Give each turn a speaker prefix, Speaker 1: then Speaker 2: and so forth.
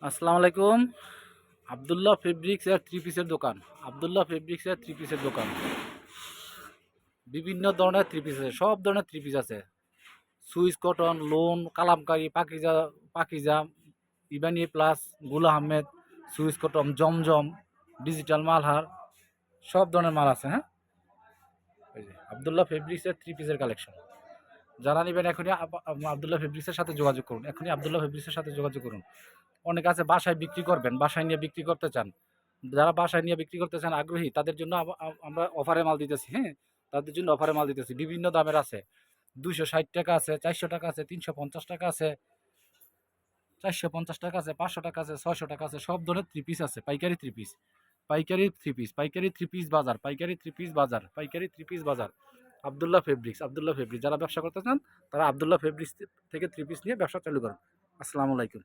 Speaker 1: আসসালামু আলাইকুম। আব্দুল্লাহ ফেব্রিক্স এর থ্রি পিসের দোকান। আব্দুল্লাহ ফেব্রিক্স এর থ্রি পিসের দোকান। বিভিন্ন ধরনের থ্রি পিস আছে, সব ধরনের থ্রি পিস আছে। Swiss cotton, lawn, Kalamkari, Pakiza, Pakiza, Ibani plus, Gul Ahmed, Swiss cotton, Zamzam, digital Malhar, সব ধরনের মাল আছে। হ্যাঁ, এই যে আব্দুল্লাহ ফেব্রিক্স এর থ্রি পিসের কালেকশন। যারা নেবেন এখনই আব্দুল্লাহ ফেব্রিক্সের সাথে যোগাযোগ করুন। এখনই আব্দুল্লাহ ফেব্রিক্সের সাথে যোগাযোগ করুন। অনেক আছে বাসায় বিক্রি করবেন, বাসায় নিয়ে বিক্রি করতে চান। যারা বাসায় নিয়ে বিক্রি করতে চান আগ্রহী, তাদের জন্য আমরা অফারে মাল দিতেছি। হ্যাঁ, তাদের জন্য অফারে মাল দিতেছি। বিভিন্ন দামের আছে। 260 টাকা আছে, 400 টাকা আছে, 350 টাকা আছে, 450 টাকা আছে, 500 টাকা আছে, 600 টাকা আছে। সব ধরনের থ্রি পিস আছে। পাইকারি থ্রি পিস, পাইকারি থ্রি পিস, পাইকারি থ্রি পিস বাজার, পাইকারি থ্রি পিস বাজার, পাইকারি থ্রি পিস বাজার। Abdullah fabrics, Abdullah fabrics. যারা ব্যবসা করতে চান তারা আব্দুল্লাহ ফেব্রিক্স থেকে থ্রি পিস নিয়ে ব্যবসা চালু করেন। আসসালামু আলাইকুম।